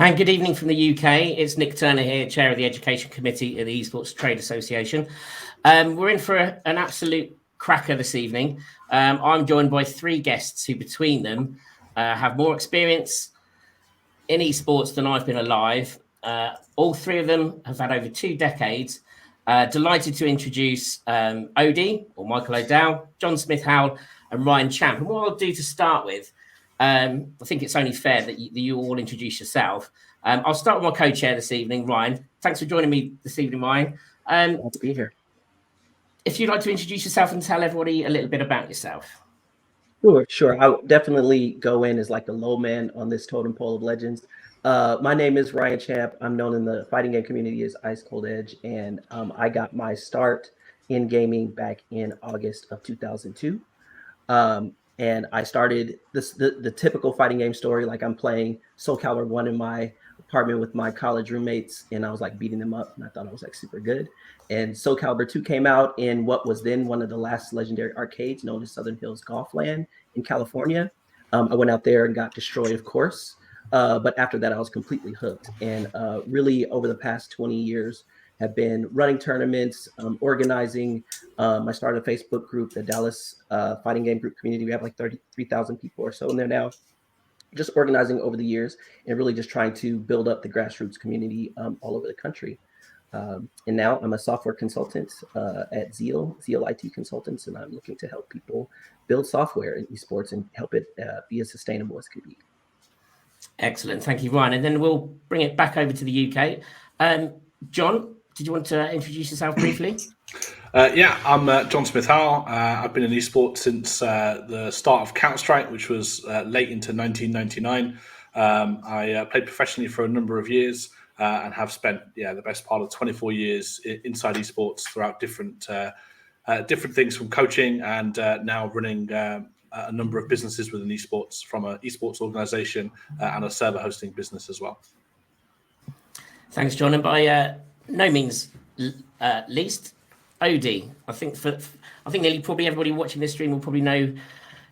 And good evening from the UK. It's Nick Turner here, Chair of the Education Committee at the Esports Trade Association. We're in for an absolute cracker this evening. I'm joined by three guests who, between them, have more experience in esports than I've been alive. All three of them have had over 2 decades. Delighted to introduce Odie, or Michael O'Dowd, John Smith-Howell, and Ryan Champ. And what I'll do to start with, I think it's only fair that you all introduce yourself. I'll start with my co-chair this evening, Ryan. Thanks for joining me this evening, Ryan. Glad to be here. If you'd like to introduce yourself and tell everybody a little bit about yourself. Sure. I'll definitely go in as like the low man on this totem pole of legends. My name is Ryan Champ. I'm known in the fighting game community as Ice Cold Edge, and I got my start in gaming back in August of 2002. And I started the typical fighting game story, like I'm playing Soul Calibur 1 in my apartment with my college roommates, and I was like beating them up, and I thought I was like super good. And Soul Calibur 2 came out in what was then one of the last legendary arcades known as Southern Hills Golfland in California. I went out there and got destroyed, of course. But after that, I was completely hooked. And really, over the past 20 years, have been running tournaments, organizing. I started a Facebook group, the Dallas Fighting Game Group Community. We have like 33,000 people or so in there now. Just organizing over the years and really just trying to build up the grassroots community all over the country. And now I'm a software consultant at Zeal IT Consultants, and I'm looking to help people build software in esports and help it be as sustainable as it can be. Excellent. Thank you, Ryan. And then we'll bring it back over to the UK. John, did you want to introduce yourself briefly? Yeah, I'm John Smith-Howell. I've been in esports since the start of Counter-Strike, which was late into 1999. I played professionally for a number of years and have spent the best part of 24 years inside esports throughout different things, from coaching and now running a number of businesses within esports, from an esports organization and a server hosting business as well. Thanks, John. And by no means least, Odie. I think nearly probably everybody watching this stream will probably know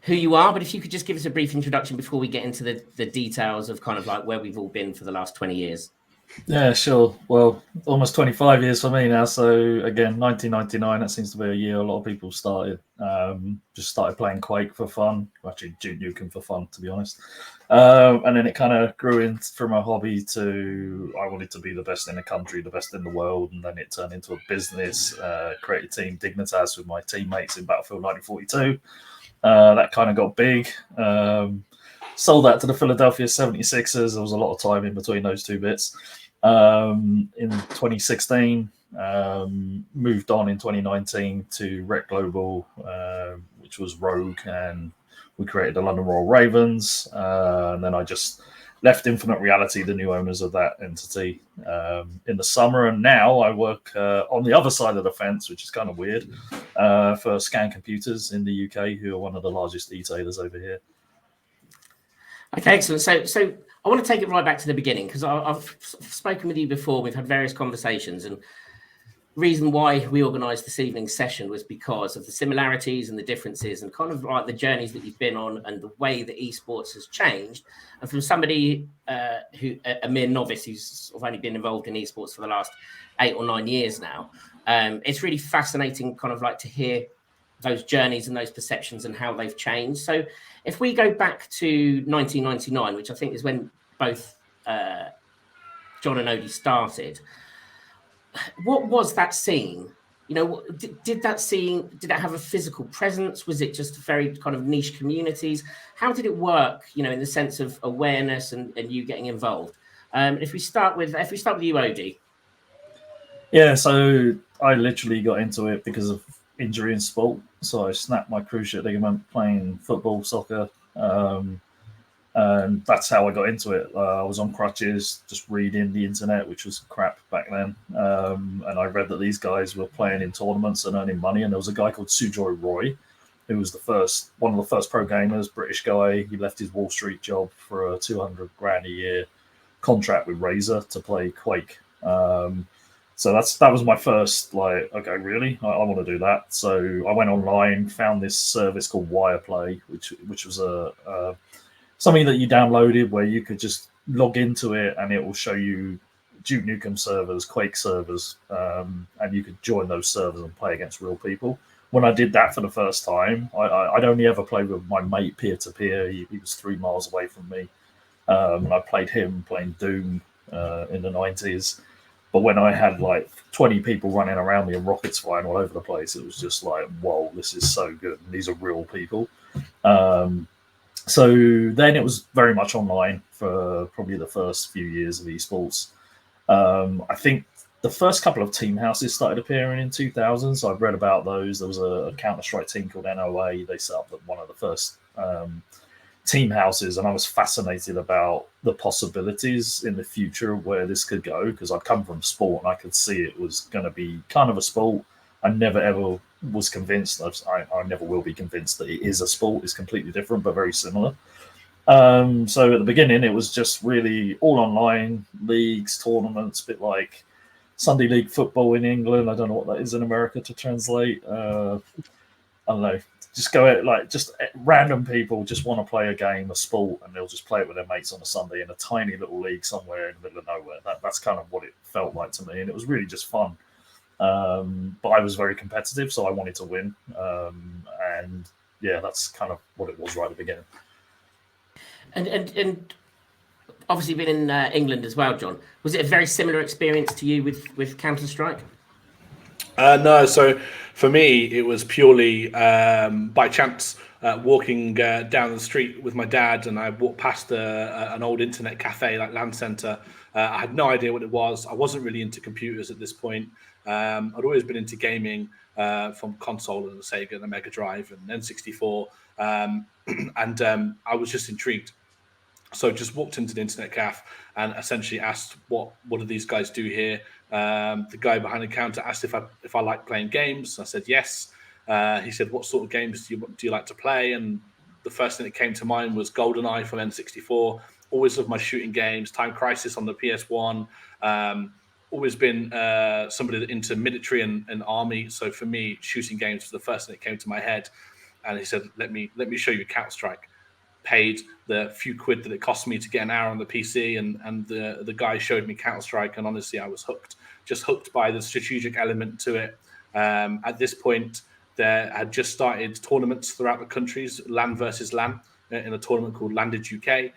who you are, but if you could just give us a brief introduction before we get into the details of kind of like where we've all been for the last 20 years. Yeah, sure. Well, almost 25 years for me now. So again, 1999, that seems to be a year a lot of people started playing Quake for fun. Actually, Duke Nukem for fun, to be honest. And then it kind of grew in from a hobby to I wanted to be the best in the country, the best in the world. And then it turned into a business, created Team Dignitas with my teammates in Battlefield 1942. That kind of got big. Sold that to the Philadelphia 76ers. There was a lot of time in between those two bits. In 2016, moved on in 2019 to Rec Global, which was Rogue, and we created the London Royal Ravens. And then I just left Infinite Reality, the new owners of that entity, in the summer. And now I work on the other side of the fence, which is kind of weird, for Scan Computers in the UK, who are one of the largest e-tailers over here. Okay, excellent. So I want to take it right back to the beginning, because I've spoken with you before. We've had various conversations, and the reason why we organised this evening's session was because of the similarities and the differences and kind of like the journeys that you've been on and the way that esports has changed. And from somebody who a mere novice who's sort of only been involved in esports for the last 8 or 9 years now, it's really fascinating kind of like to hear those journeys and those perceptions and how they've changed. So if we go back to 1999, which I think is when both John and Odie started, what was that scene? You know, did that have a physical presence? Was it just very kind of niche communities? How did it work, you know, in the sense of awareness and you getting involved? If we start with you, Odie. Yeah, so I literally got into it because of injury in sport. So I snapped my cruciate ligament playing football, soccer, and that's how I got into it. I was on crutches, just reading the internet, which was crap back then, and I read that these guys were playing in tournaments and earning money. And there was a guy called Sujoy Roy, who was one of the first pro gamers, British guy. He left his Wall Street job for a $200,000 a year contract with Razer to play Quake. So that was my first, like, okay, really? I want to do that. So I went online, found this service called Wireplay, which was something that you downloaded where you could just log into it and it will show you Duke Nukem servers, Quake servers, and you could join those servers and play against real people. When I did that for the first time, I'd only ever played with my mate peer to peer. He was 3 miles away from me. I played him playing Doom in the 90s. But when I had like 20 people running around me and rockets flying all over the place, it was just like, whoa, this is so good. And these are real people. So then it was very much online for probably the first few years of esports. I think the first couple of team houses started appearing in 2000. So I've read about those. There was a Counter-Strike team called NOA. They set up one of the first team houses, and I was fascinated about the possibilities in the future of where this could go, because I'd come from sport and I could see it was going to be kind of a sport. I never ever was convinced, I never will be convinced that it is a sport. It's completely different but very similar. So at the beginning it was just really all online leagues, tournaments, a bit like Sunday League football in England. I don't know what that is in America to translate. I don't know. Just go out, like, just random people just want to play a game, a sport, and they'll just play it with their mates on a Sunday in a tiny little league somewhere in the middle of nowhere. That's kind of what it felt like to me, and it was really just fun. But I was very competitive, so I wanted to win. And yeah, that's kind of what it was right at the beginning. And obviously been in England as well, John. Was it a very similar experience to you with Counter-Strike? No, so for me, it was purely by chance walking down the street with my dad, and I walked past an old internet cafe like LAN Centre. I had no idea what it was. I wasn't really into computers at this point. I'd always been into gaming from console and the Sega and the Mega Drive and N64, and I was just intrigued. So just walked into the internet cafe and essentially asked, what do these guys do here? The guy behind the counter asked if I like playing games. I said yes. He said, what sort of games do you like to play? And the first thing that came to mind was GoldenEye from N64. Always loved my shooting games. Time Crisis on the PS1. Always been somebody into military and army. So for me, shooting games was the first thing that came to my head. And he said, let me show you Counter-Strike. Paid the few quid that it cost me to get an hour on the PC, and the guy showed me Counter-Strike, and honestly, I was hooked. Just hooked by the strategic element to it. At this point, there had just started tournaments throughout the countries, LAN versus LAN, in a tournament called Landed UK.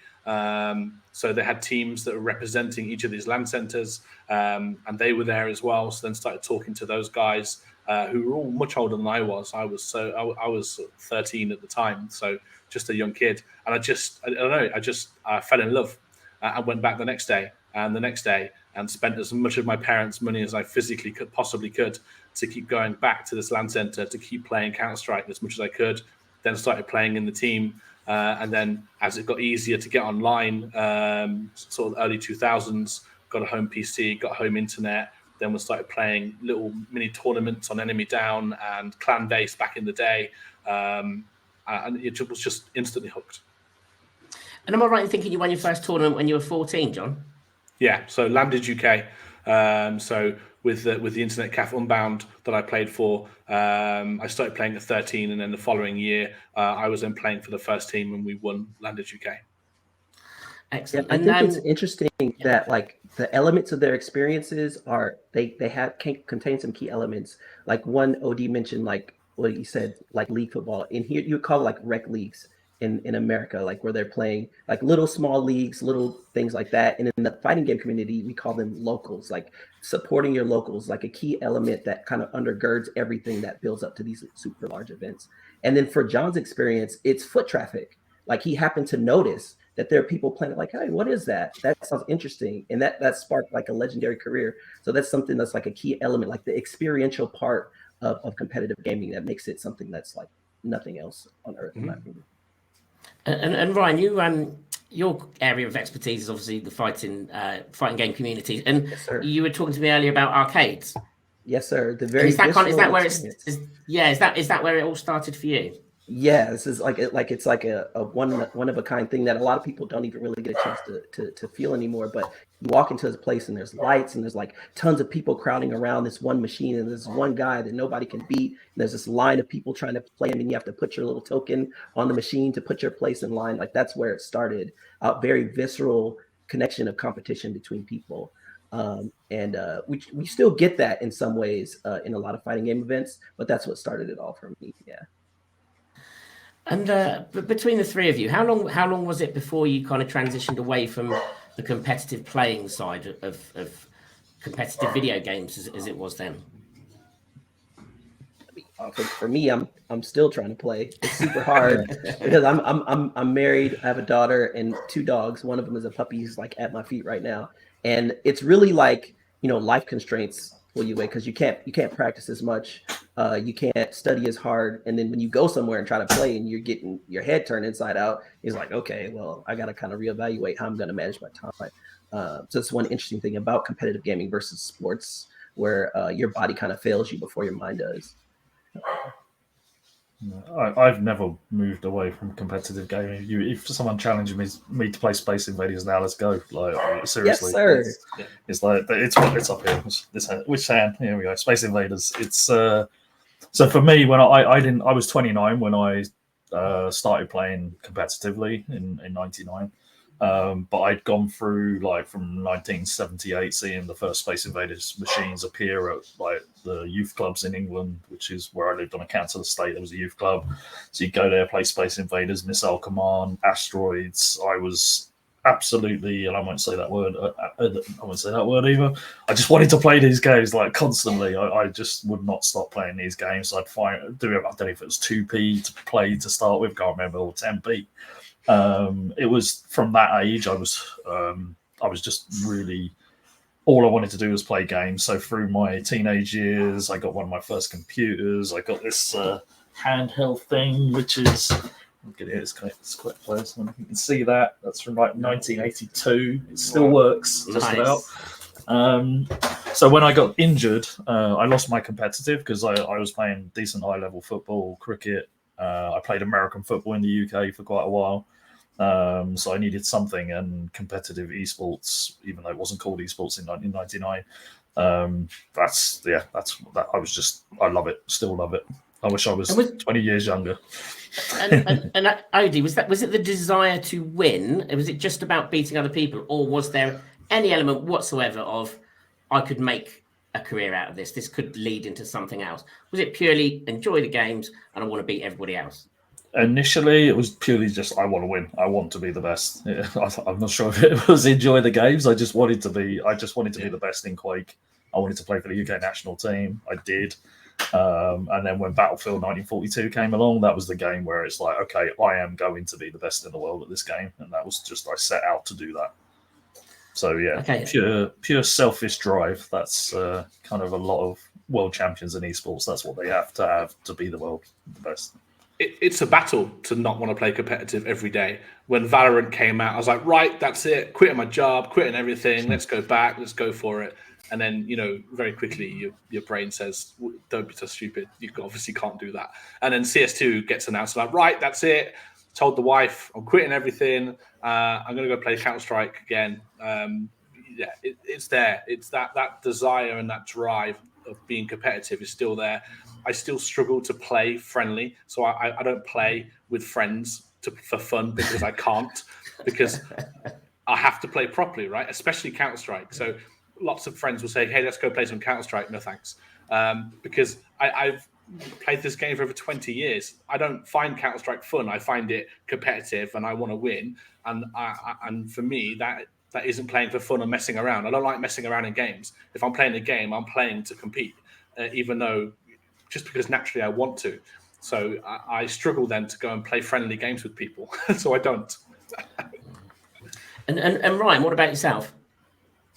So they had teams that were representing each of these LAN centres, and they were there as well. So then started talking to those guys who were all much older than I was. I was 13 at the time, so just a young kid. And I don't know, I fell in love. I went back the next day and the next day and spent as much of my parents' money as I physically possibly could to keep going back to this LAN centre to keep playing Counter-Strike as much as I could. Then started playing in the team. And then as it got easier to get online, sort of early 2000s, got a home PC, got home internet. Then we started playing little mini tournaments on Enemy Down and Clan Base back in the day. And it was just instantly hooked. And am I right in thinking you won your first tournament when you were 14, John? Yeah, so Landed UK. So with the Internet Cafe Unbound that I played for, I started playing at 13, and then the following year, I was then playing for the first team, and we won Landed UK. Excellent. Yeah, I think it's interesting that like the elements of their experiences are they can contain some key elements. Like one OD mentioned, like what he said, like league football. In here, you call it like rec leagues in America, like where they're playing like little small leagues, little things like that. And in the fighting game community, we call them locals, like supporting your locals, like a key element that kind of undergirds everything that builds up to these super large events. And then for John's experience, it's foot traffic. Like he happened to notice that there are people playing like, hey, what is that? That sounds interesting. And that sparked like a legendary career. So that's something that's like a key element, like the experiential part of competitive gaming that makes it something that's like nothing else on earth, in my opinion. And Ryan, your area of expertise is obviously the fighting game community. And Yes, sir. You were talking to me earlier about arcades. Yes, sir. The And very is that where experience. is that where it all started for you? Yeah, this is like it's like a one of a kind thing that a lot of people don't even really get a chance to feel anymore. But you walk into this place and there's lights and there's like tons of people crowding around this one machine, and there's one guy that nobody can beat. And there's this line of people trying to play him, and you have to put your little token on the machine to put your place in line. Like that's where it started. Very visceral connection of competition between people. We still get that in some ways in a lot of fighting game events, but that's what started it all for me. Yeah. And but between the three of you, how long was it before you kind of transitioned away from the competitive playing side of competitive video games as it was then? For me, I'm still trying to play. It's super hard because I'm married. I have a daughter and 2 dogs. One of them is a puppy who's like at my feet right now, and it's really like, life constraints pull you away because you can't practice as much. You can't study as hard, and then when you go somewhere and try to play and you're getting your head turned inside out, it's like, okay, well, I got to kind of reevaluate how I'm going to manage my time. So it's one interesting thing about competitive gaming versus sports, where your body kind of fails you before your mind does. I've never moved away from competitive gaming. If someone challenges me to play Space Invaders now, let's go. Like, seriously, yes, sir. It's like it's up here. Which hand? Here we go. Space Invaders. It's so for me when I was 29 when I started playing competitively in '99. But I'd gone through like from 1978, seeing the first Space Invaders machines appear at like the youth clubs in England, which is where I lived on a council estate. There was a youth club, so you'd go there, play Space Invaders, Missile Command, Asteroids. I was absolutely, and I won't say that word. I won't say that word either. I just wanted to play these games like constantly. I just would not stop playing these games. I'd I don't know if it was 2p to play to start with, can't remember, or 10p. It was from that age I was just really, all I wanted to do was play games. So through my teenage years, I got one of my first computers. I got this handheld thing, which is, look at it, it's quite close. You can see that. That's from like 1982. It still works just about. So when I got injured, I lost my competitive because I was playing decent high-level football, cricket. I played American football in the UK for quite a while. So I needed something, and competitive esports, even though it wasn't called esports in 1999. I love it, still love it. I wish I was 20 years younger. And Odie, was it the desire to win? Was it just about beating other people, or was there any element whatsoever of I could make a career out of this? This could lead into something else. Was it purely enjoy the games and I want to beat everybody else? Initially, it was purely just I want to win. I want to be the best. Yeah, I'm not sure if it was enjoy the games. I just wanted to be the best in Quake. I wanted to play for the UK national team. I did. And then when Battlefield 1942 came along, that was the game where it's like, okay, I am going to be the best in the world at this game, and that was just I set out to do that. So yeah, okay. Pure selfish drive. That's kind of a lot of world champions in esports. That's what they have to be the best. It's a battle to not want to play competitive every day. When Valorant came out, I was like, right, that's it. Quitting my job, quitting everything. Let's go back. Let's go for it. And then, very quickly, your brain says, don't be so stupid. You obviously can't do that. And then CS2 gets announced. I'm like, right, that's it. Told the wife, I'm quitting everything. I'm going to go play Counter-Strike again. It's there. It's that desire and that drive of being competitive is still there. I still struggle to play friendly, so I don't play with friends for fun because I can't, because I have to play properly, right? Especially Counter-Strike. So lots of friends will say, hey, let's go play some Counter-Strike. No, thanks. Because I've played this game for over 20 years. I don't find Counter-Strike fun. I find it competitive and I want to win. And for me, that isn't playing for fun or messing around. I don't like messing around in games. If I'm playing a game, I'm playing to compete, even though just because naturally I want to. So I struggle then to go and play friendly games with people. So I don't. And Ryan, what about yourself?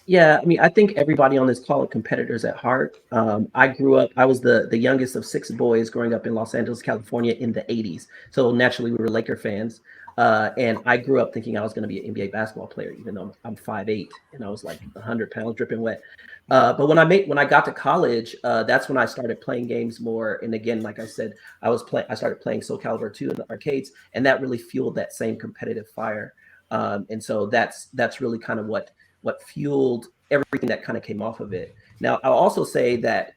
Yeah, I mean, I think everybody on this call are competitors at heart. I grew up, I was the youngest of 6 boys growing up in Los Angeles, California in the 80s. So naturally we were Laker fans. And I grew up thinking I was going to be an NBA basketball player, even though I'm 5'8" and I was like 100 pounds dripping wet. But when I got to college, that's when I started playing games more. And again, like I said, I started playing Soul Calibur 2 in the arcades, and that really fueled that same competitive fire. And so that's really kind of what fueled everything that kind of came off of it. Now, I'll also say that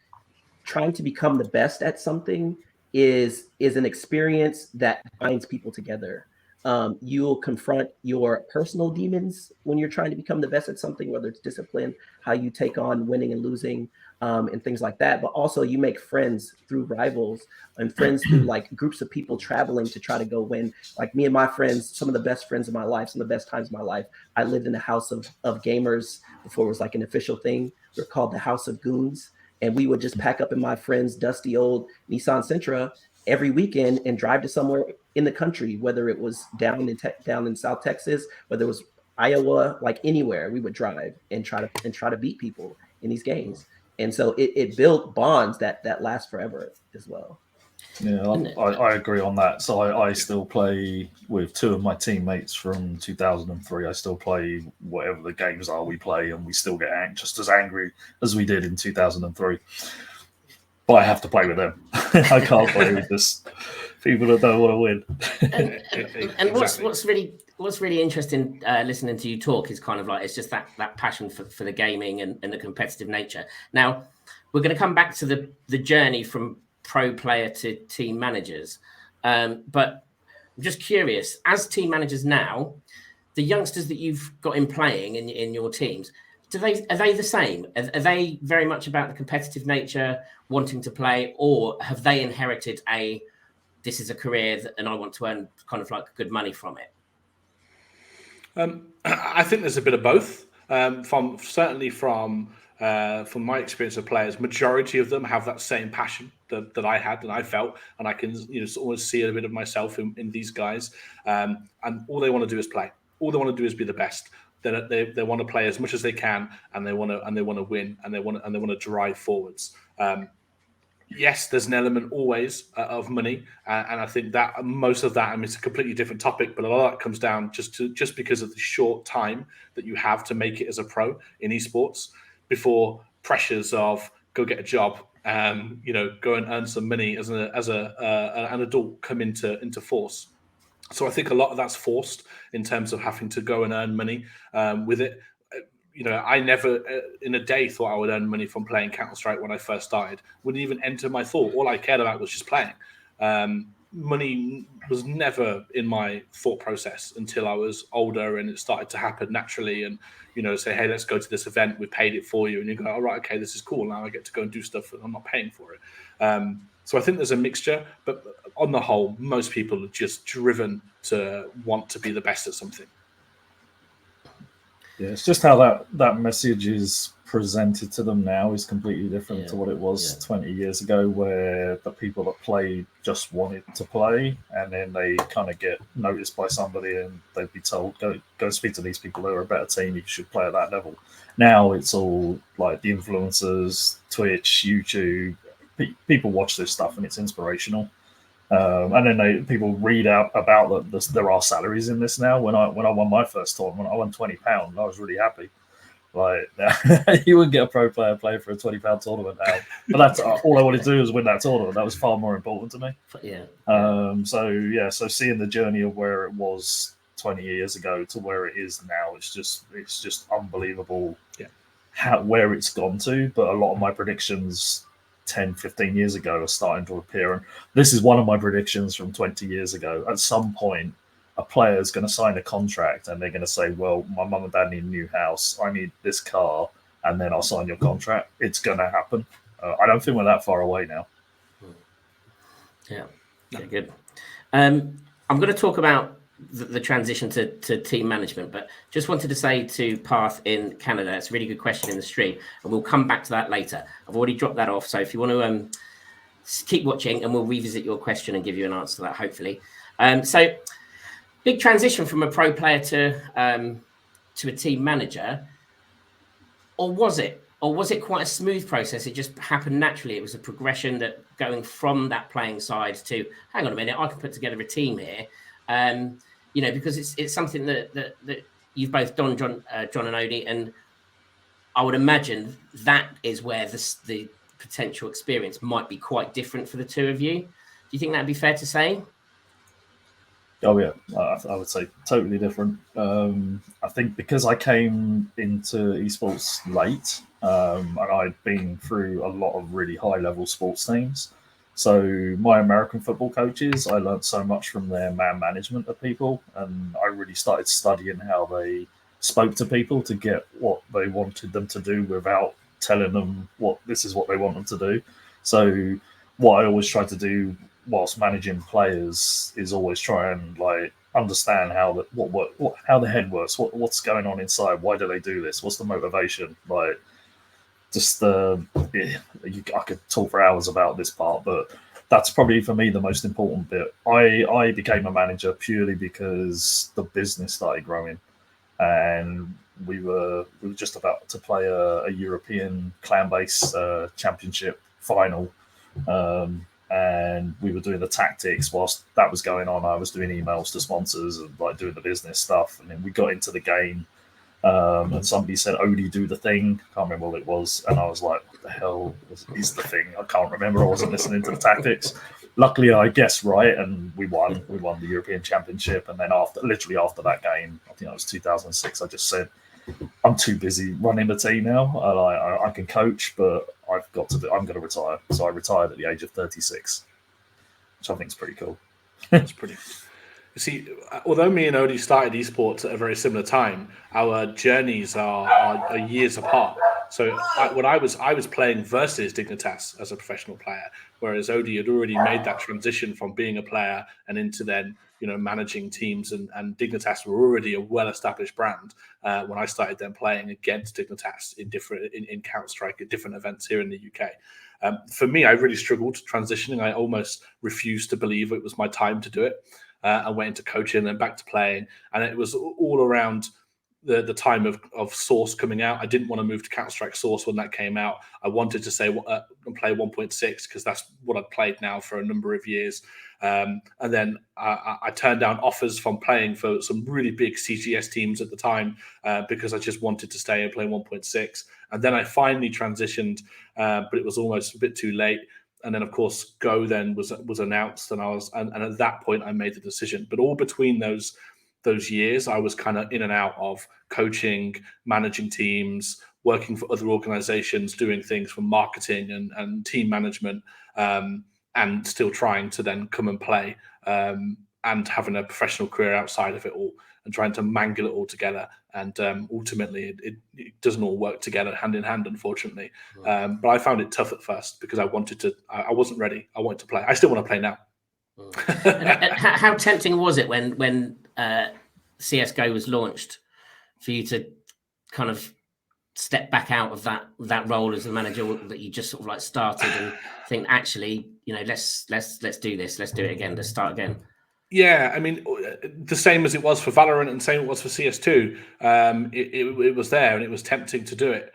trying to become the best at something is an experience that binds people together. You'll confront your personal demons when you're trying to become the best at something, whether it's discipline, how you take on winning and losing, and things like that. But also you make friends through rivals and friends through like groups of people traveling to try to go win. Like me and my friends, some of the best friends of my life, some of the best times of my life. I lived in a house of gamers before it was like an official thing. We're called the House of Goons. And we would just pack up in my friend's dusty old Nissan Sentra every weekend and drive to somewhere in the country, whether it was down in South Texas, whether it was Iowa, like anywhere, we would drive and try to beat people in these games. And so it built bonds that last forever as well. Yeah, I agree on that. So I still play with two of my teammates from 2003. I still play whatever the games are we play, and we still get just as angry as we did in 2003. But I have to play with them. I can't play with just people that don't want to win. And what's really interesting listening to you talk is kind of like it's just that passion for the gaming and the competitive nature. Now we're going to come back to the journey from pro player to team managers, but I'm just curious, as team managers now, the youngsters that you've got in playing in your teams, are they the same? Are they very much about the competitive nature, wanting to play, or have they inherited this is a career and I want to earn kind of like good money from it? I think there's a bit of both. From my experience of players, majority of them have that same passion that I had and I felt, and I can always see a bit of myself in these guys. And all they want to do is play. All they want to do is be the best. They want to play as much as they can, and they want to win, and they want to drive forwards. Yes, there's an element always of money, and I think that most of that, I mean, it's a completely different topic, but a lot of that comes down just because of the short time that you have to make it as a pro in esports before pressures of go get a job, go and earn some money as an adult come into force. So I think a lot of that's forced in terms of having to go and earn money with it. I never in a day thought I would earn money from playing Counter-Strike when I first started. Wouldn't even enter my thought. All I cared about was just playing. Money was never in my thought process until I was older and it started to happen naturally. And, say, hey, let's go to this event. We paid it for you. And you go, all right, okay, this is cool. Now I get to go and do stuff and I'm not paying for it. So I think there's a mixture. But on the whole, most people are just driven to want to be the best at something. Yeah, it's just how that message is presented to them now is completely different to what it was 20 years ago, where the people that played just wanted to play, and then they kind of get noticed by somebody and they'd be told, go speak to these people who are a better team, you should play at that level. Now it's all like the influencers, Twitch, YouTube, people watch this stuff and it's inspirational. And then people read out about that there are salaries in this now. When I won my first tournament, I won £20. I was really happy. Like you wouldn't get a pro player playing for a £20 tournament now, but that's all I wanted to do was win that tournament. That was far more important to me. So seeing the journey of where it was 20 years ago to where it is now, it's just unbelievable. Yeah, where it's gone to. But a lot of my predictions 10, 15 years ago are starting to appear. And this is one of my predictions from 20 years ago. At some point, a player is going to sign a contract and they're going to say, well, my mum and dad need a new house. I need this car. And then I'll sign your contract. It's going to happen. I don't think we're that far away now. Yeah, good. I'm going to talk about the transition to team management, but just wanted to say to Path in Canada, it's a really good question in the stream, and we'll come back to that later. I've already dropped that off, so if you want to keep watching, and we'll revisit your question and give you an answer to that, hopefully. So, big transition from a pro player to a team manager, or was it? Or was it quite a smooth process? It just happened naturally. It was a progression that going from that playing side to, hang on a minute, I can put together a team here. Because it's something that you've both done, John and Odie, and I would imagine that is where the potential experience might be quite different for the two of you. Do you think that'd be fair to say? Oh yeah, I would say totally different. I think because I came into esports late, and I'd been through a lot of really high level sports teams. So my American football coaches, I learned so much from their man management of people, and I really started studying how they spoke to people to get what they wanted them to do without telling them what this is what they want them to do. So what I always try to do whilst managing players is always try and like understand how the how the head works, what's going on inside, why do they do this, what's the motivation, like just I could talk for hours about this part, but that's probably for me the most important bit. I became a manager purely because the business started growing, and we were just about to play a European clan base championship final, and we were doing the tactics. Whilst that was going on, I was doing emails to sponsors and like doing the business stuff, and then we got into the game. And somebody said, Odie, do the thing. Can't remember what it was. And I was like, what the hell is the thing? I can't remember. I wasn't listening to the tactics. Luckily, I guessed right, and we won. We won the European Championship. And then literally after that game, I think that was 2006, I just said, I'm too busy running the team now. I can coach, but I'm going to retire. So I retired at the age of 36, which I think is pretty cool. That's pretty. You see, although me and Odie started esports at a very similar time, our journeys are years apart. So when I was playing versus Dignitas as a professional player, whereas Odie had already made that transition from being a player and into then managing teams, and Dignitas were already a well-established brand when I started then playing against Dignitas in Counter-Strike at different events here in the UK. For me, I really struggled transitioning. I almost refused to believe it was my time to do it. I went into coaching and then back to playing, and it was all around the time of Source coming out. I didn't want to move to Counter-Strike Source when that came out. I wanted to play 1.6 because that's what I'd played now for a number of years. And then I turned down offers from playing for some really big CGS teams at the time because I just wanted to stay and play 1.6. And then I finally transitioned, but it was almost a bit too late. And then, of course, Go then was announced, and and at that point I made the decision. But all between those years, I was kind of in and out of coaching, managing teams, working for other organizations, doing things from marketing and team management, and still trying to then come and play, and having a professional career outside of it all, and trying to mangle it all together. And ultimately, it doesn't all work together hand in hand, unfortunately. But I found it tough at first because I wasn't ready. I wanted to play. I still want to play now. How tempting was it when CSGO was launched for you to kind of step back out of that role as a manager that you just sort of like started and think, actually, let's do this, let's do it again, let's start again? Yeah, I mean, the same as it was for Valorant and same it was for CS2. It was there and it was tempting to do it.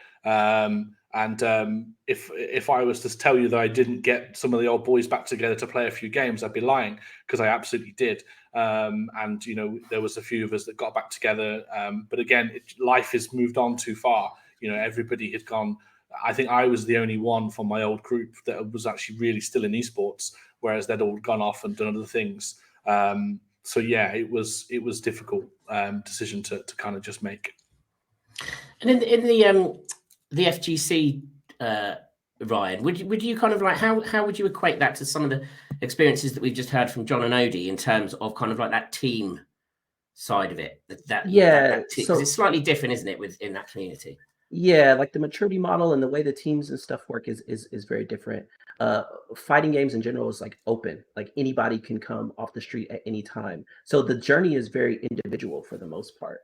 If I was to tell you that I didn't get some of the old boys back together to play a few games, I'd be lying, because I absolutely did. There was a few of us that got back together. But again, life has moved on too far. Everybody had gone. I think I was the only one from my old group that was actually really still in esports, whereas they'd all gone off and done other things. So yeah, it was difficult decision to kind of just make. And in the FGC, Ryan, would you kind of like how would you equate that to some of the experiences that we've just heard from John and Odie in terms of kind of like that team side of it? Because it's slightly different, isn't it, within that community? Yeah, like the maturity model and the way the teams and stuff work is very different. Fighting games in general is like open, like anybody can come off the street at any time. So the journey is very individual for the most part.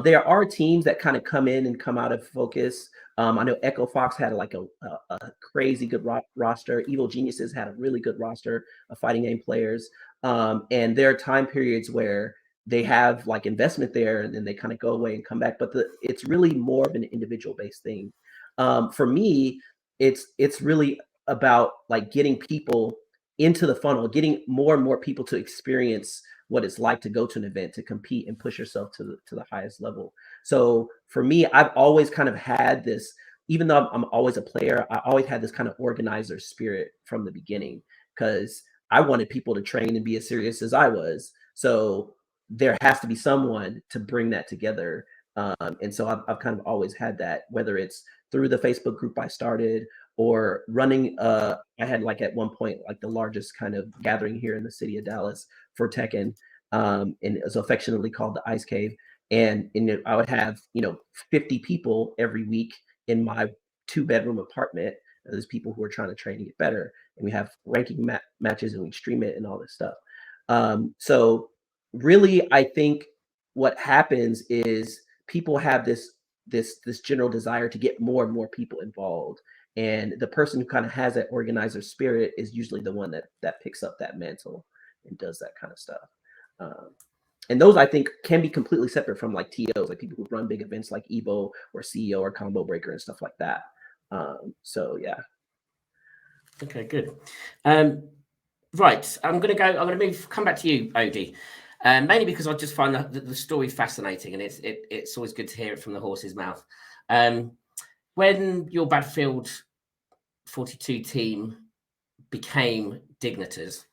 There are teams that kind of come in and come out of focus. I know Echo Fox had like a crazy good roster. Evil Geniuses had a really good roster of fighting game players. And there are time periods where they have like investment there and then they kind of go away and come back. But it's really more of an individual based thing. For me, it's really about like getting people into the funnel, getting more and more people to experience what it's like to go to an event, to compete and push yourself to the highest level. So for me, I've always kind of had this, even though I'm always a player, I always had this kind of organizer spirit from the beginning, because I wanted people to train and be as serious as I was. So there has to be someone to bring that together. And so I've kind of always had that, whether it's through the Facebook group I started, or running. I had like at one point like the largest kind of gathering here in the city of Dallas for Tekken, and it was affectionately called the Ice Cave. And I would have 50 people every week in my 2-bedroom apartment. There's people who are trying to train to get better, and we have ranking matches, and we stream it and all this stuff. So really, I think what happens is people have this general desire to get more and more people involved, and the person who kind of has that organizer spirit is usually the one that picks up that mantle and does that kind of stuff. And those, I think, can be completely separate from like TOs, like people who run big events like Evo or CEO or Combo Breaker and stuff like that. So yeah. Okay, good. Right, I'm going to come back to you, Odie, mainly because I just find the story fascinating, and it's always good to hear it from the horse's mouth. When your Battlefield 42 team became Dignitas,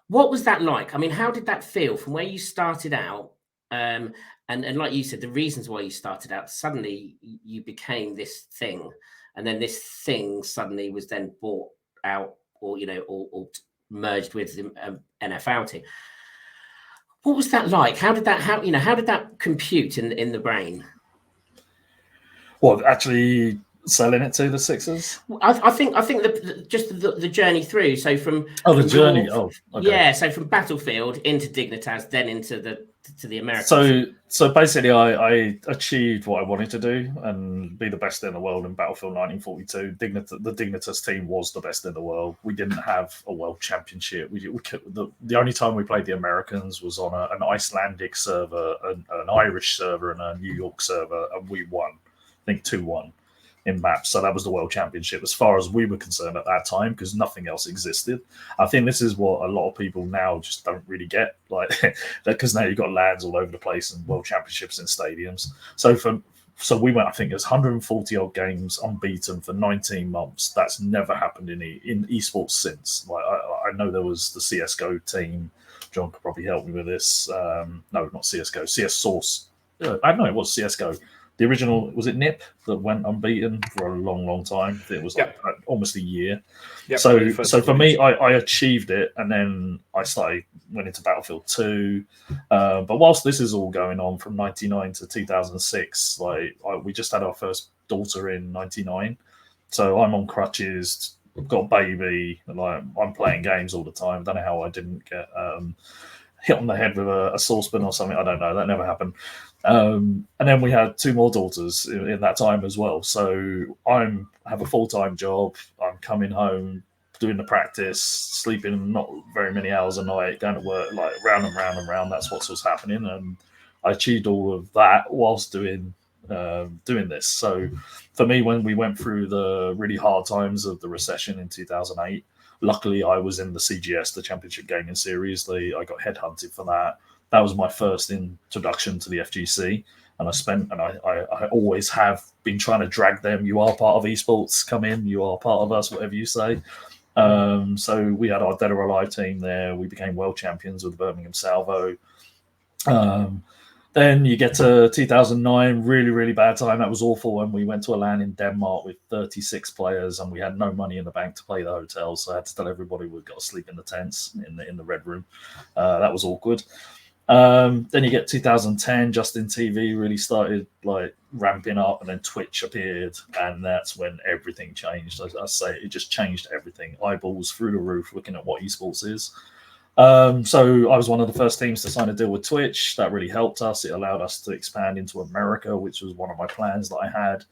what was that like? I mean, how did that feel from where you started out? And like you said, the reasons why you started out, suddenly you became this thing, and then this thing suddenly was then bought out or merged with the NFL team. What was that like? How did that compute in the brain? Well, actually selling it to the Sixers. I think the journey through. So from journey. Okay. Yeah. So from Battlefield into Dignitas, then into the Americans. So basically, I achieved what I wanted to do and be the best in the world in Battlefield 1942. The Dignitas team was the best in the world. We didn't have a world championship. The only time we played the Americans was on an Icelandic server, an Irish server, and a New York server, and we won. I think 2-1 in maps. So that was the world championship as far as we were concerned at that time, because nothing else existed. I think this is what a lot of people now just don't really get, like, because now you've got LANs all over the place and world championships in stadiums. So we went, I think it was 140 odd games unbeaten for 19 months. That's never happened in esports since. Like I know there was the CSGO team. John could probably help me with this. No, not CSGO, CS Source. I don't know, it was CSGO. The original, was it NIP that went unbeaten for a long, long time? It was like almost a year. Yep. So for me, I achieved it, and then I went into Battlefield 2. But whilst this is all going on from 99 to 2006, we just had our first daughter in 99. So I'm on crutches, got a baby, and I'm playing games all the time. Don't know how I didn't get hit on the head with a saucepan or something. I don't know. That never happened. And then we had 2 more daughters in that time as well. So I have a full-time job. I'm coming home, doing the practice, sleeping not very many hours a night, going to work like round and round and round. That's what was happening. And I achieved all of that whilst doing this. So for me, when we went through the really hard times of the recession in 2008, luckily I was in the CGS, the Championship Gaming Series. I got headhunted for that. That was my first introduction to the FGC, and I always have been trying to drag them. You are part of esports. Come in. You are part of us. Whatever you say. So we had our Dead or Alive team there. We became world champions with the Birmingham Salvo. Then you get to 2009, really, really bad time. That was awful when we went to a LAN in Denmark with 36 players, and we had no money in the bank to pay the hotel. So I had to tell everybody we've got to sleep in the tents in the red room. That was awkward. Then you get 2010, Justin TV really started ramping up, and then Twitch appeared, and that's when everything changed. I say it just changed everything. Eyeballs through the roof looking at what esports is. So I was one of the first teams to sign a deal with Twitch. That really helped us. It allowed us to expand into America, which was one of my plans that I had.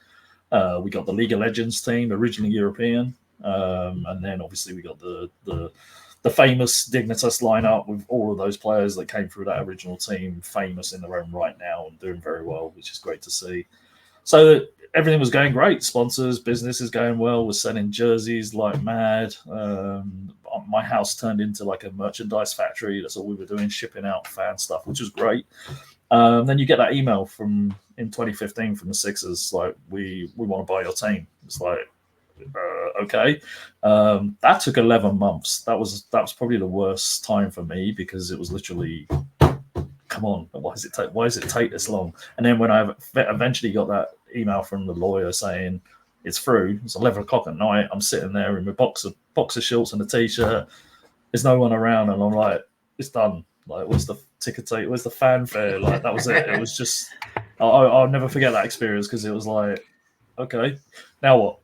We got the League of Legends team, originally European, and then obviously we got the famous Dignitas lineup with all of those players that came through that original team, famous in their own right now and doing very well, which is great to see. So everything was going great. Sponsors, business is going well. We're selling jerseys like mad. My house turned into like a merchandise factory. That's all we were doing, shipping out fan stuff, which was great. Then you get that email in 2015 from the Sixers, like, we want to buy your team. It's like, okay. That took 11 months. That was probably the worst time for me, because it was literally, come on, why does it take this long? And then when I eventually got that email from the lawyer saying it's through. It's 11 o'clock at night. I'm sitting there in my boxer shorts and a t-shirt. There's no one around, and I'm like, it's done. Like, where's the ticker tape? Where's the fanfare? Like, that was it. It was just, I'll never forget that experience, because it was like, okay, now what?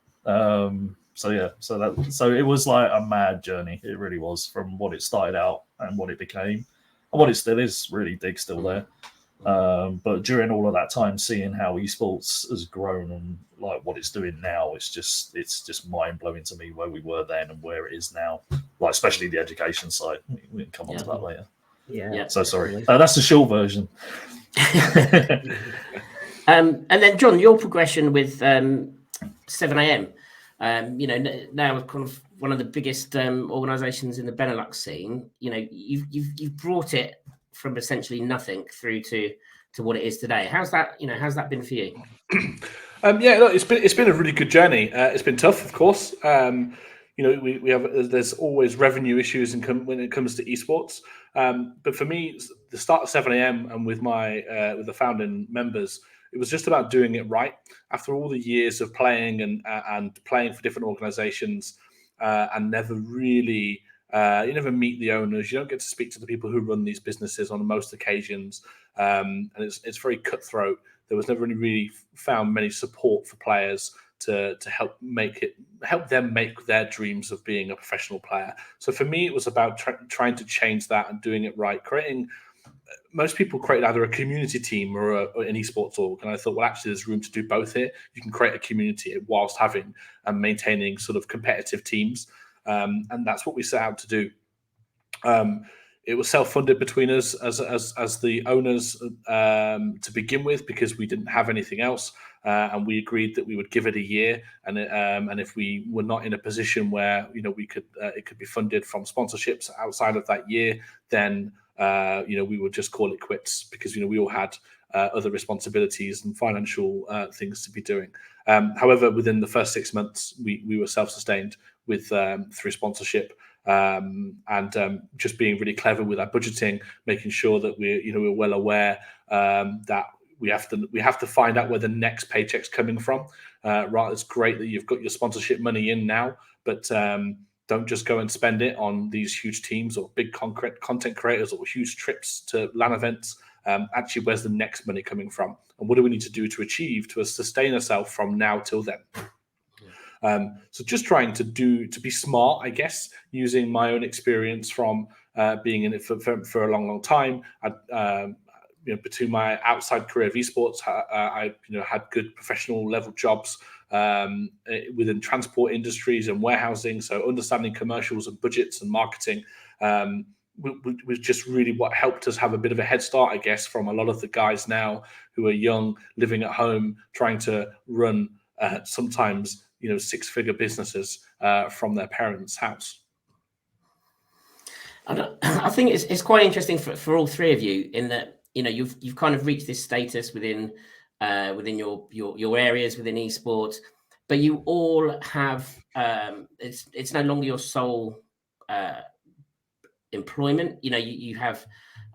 So it was like a mad journey. It really was, from what it started out and what it became, and what it still is. Really, Dig's still there. But during all of that time, seeing how esports has grown and like what it's doing now, it's just mind blowing to me, where we were then and where it is now. Like, especially the education side. We can come on to that later. Yeah. So sorry. That's the short version. And then John, your progression with 7am. Now kind of one of the biggest organisations in the Benelux scene. You've brought it from essentially nothing through to what it is today. How's that been for you? It's been a really good journey. It's been tough, of course. There's always revenue issues when it comes to esports. But for me, the start of 7am and with the founding members, it was just about doing it right. After all the years of playing and playing for different organizations, and never really, you never meet the owners. You don't get to speak to the people who run these businesses on most occasions, and it's very cutthroat. There was never really found many support for players to help them make their dreams of being a professional player. So for me, it was about trying to change that and doing it right. Most people create either a community team or an esports org, and I thought, well, actually, there's room to do both here. You can create a community whilst having and maintaining sort of competitive teams, and that's what we set out to do. It was self-funded between us as the owners to begin with, because we didn't have anything else, and we agreed that we would give it a year, and if we were not in a position where we could it could be funded from sponsorships outside of that year, then we would just call it quits, because we all had other responsibilities and financial things to be doing. However, within the first 6 months, we were self-sustained with through sponsorship. And just being really clever with our budgeting, making sure that we're well aware that we have to find out where the next paycheck's coming from. Right, it's great that you've got your sponsorship money in now, but don't just go and spend it on these huge teams or big content creators or huge trips to LAN events. Actually, where's the next money coming from, and what do we need to do to sustain ourselves from now till then? So just trying to be smart, I guess, using my own experience from being in it for a long time. Between my outside career of esports, I had good professional level jobs within transport industries and warehousing. So understanding commercials and budgets and marketing was just really what helped us have a bit of a head start, I guess, from a lot of the guys now who are young, living at home, trying to run sometimes six-figure businesses from their parents' house. I think it's quite interesting for all three of you, in that you've kind of reached this status within your areas within esports, but you all have it's no longer your sole employment. You have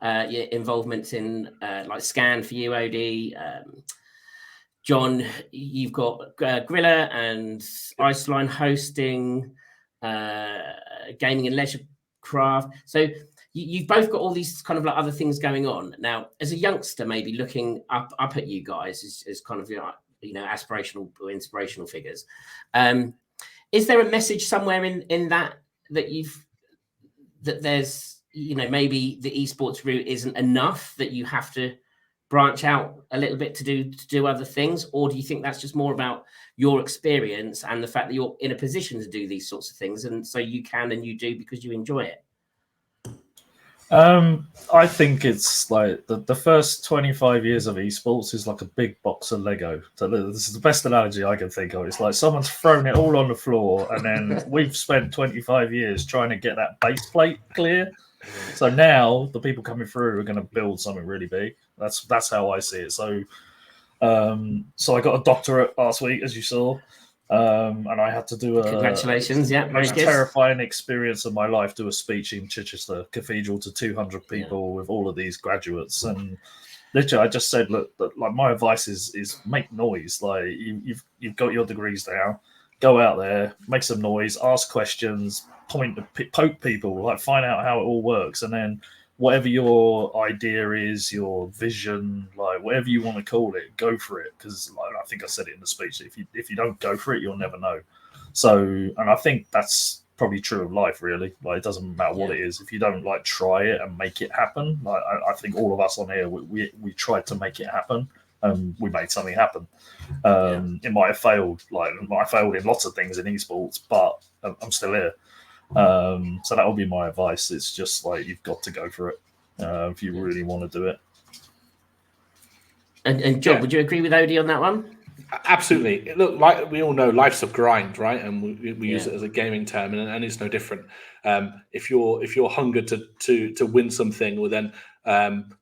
your involvements in like Scan for you, OD. John, you've got Grilla and Iceline hosting, gaming and leisure craft. So you've both got all these kind of like other things going on. Now, as a youngster, maybe looking up at you guys as kind of aspirational or inspirational figures, is there a message somewhere in that there's maybe the esports route isn't enough, that you have to branch out a little bit to do other things? Or do you think that's just more about your experience and the fact that you're in a position to do these sorts of things, and so you can and you do because you enjoy it? I think it's like the first 25 years of esports is like a big box of Lego. So this is the best analogy I can think of. It's like someone's thrown it all on the floor, and then we've spent 25 years trying to get that base plate clear. So now the people coming through are going to build something really big. That's how I see it. So I got a doctorate last week, as you saw, and I had to do congratulations, most terrifying experience of my life. Do a speech in Chichester Cathedral to 200 people with all of these graduates, and literally, I just said, look, like my advice is make noise. Like you've got your degrees now, go out there, make some noise, ask questions, poke people, like find out how it all works, and then whatever your idea is, your vision, like whatever you want to call it, go for it. Because like, I think I said it in the speech, if you don't go for it, you'll never know. So, and I think that's probably true of life, really. Like it doesn't matter what it is. If you don't like try it and make it happen, like I think all of us on here, we tried to make it happen, and we made something happen. It might have failed, like I failed in lots of things in esports, but I'm still here. So that would be my advice. It's just like you've got to go for it if you really want to do it. And John, would you agree with Odie on that one? Absolutely. Look, like we all know, life's a grind, right? And we use it as a gaming term, and it's no different. If you're hungered to win something, well then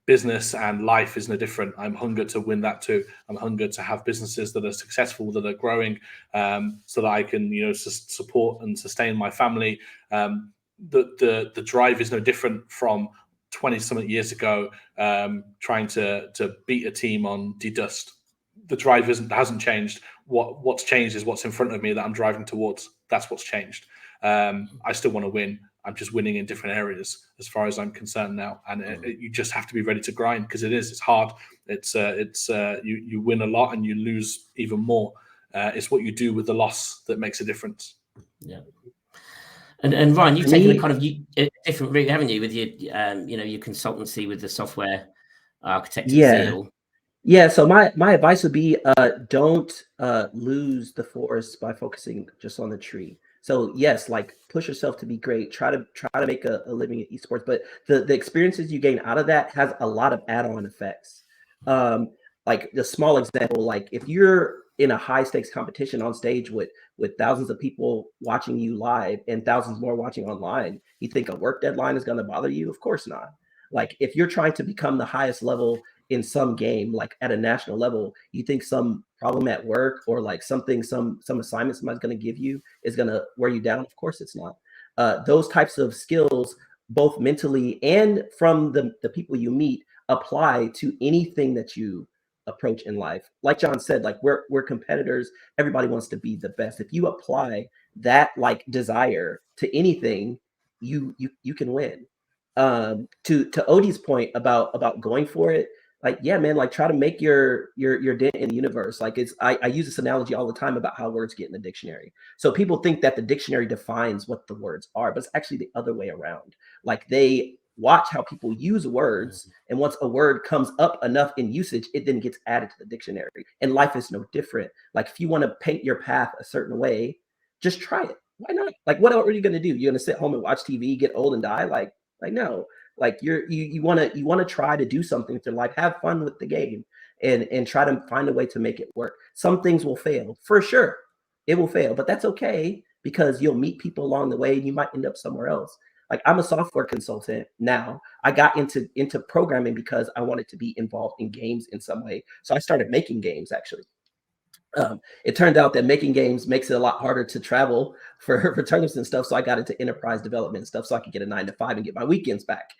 business and life is no different. I'm hungered to win that too. I'm hungered to have businesses that are successful, that are growing, so that I can support and sustain my family. The drive is no different from 20-something years ago, trying to beat a team on D-Dust. The drive hasn't changed. What's changed is what's in front of me that I'm driving towards. That's what's changed. I still want to win. I'm just winning in different areas as far as I'm concerned now. And you just have to be ready to grind, because it's hard. You win a lot and you lose even more. It's what you do with the loss that makes a difference. Yeah. And Ryan, you've taken a kind of a different route, haven't you, with your your consultancy with the software architect feel? Yeah, so my advice would be don't lose the forest by focusing just on the tree. So yes, like push yourself to be great. Try to make a living at esports, but the experiences you gain out of that has a lot of add-on effects. Like the small example, like if you're in a high stakes competition on stage with thousands of people watching you live and thousands more watching online, you think a work deadline is going to bother you? Of course not. Like if you're trying to become the highest level in some game, like at a national level, you think some problem at work or like some assignment somebody's going to give you is going to wear you down? Of course it's not. Those types of skills, both mentally and from the people you meet, apply to anything that you approach in life. Like John said, like we're competitors. Everybody wants to be the best. If you apply that like desire to anything, you can win. To Odie's point about going for it, like, yeah, man, like try to make your dent in the universe. Like I use this analogy all the time about how words get in the dictionary. So people think that the dictionary defines what the words are, but it's actually the other way around. Like they watch how people use words, and once a word comes up enough in usage, it then gets added to the dictionary. And life is no different. Like if you want to paint your path a certain way, just try it. Why not? Like what are you going to do? You're going to sit home and watch TV, get old and die? Like no. Like you want to try to do something with your life, have fun with the game, and try to find a way to make it work. Some things will fail, for sure. It will fail, but that's okay, because you'll meet people along the way and you might end up somewhere else. Like I'm a software consultant now. I got into programming because I wanted to be involved in games in some way. So I started making games, actually. It turned out that making games makes it a lot harder to travel for tournaments and stuff. So I got into enterprise development and stuff, so I could get a 9-to-5 and get my weekends back.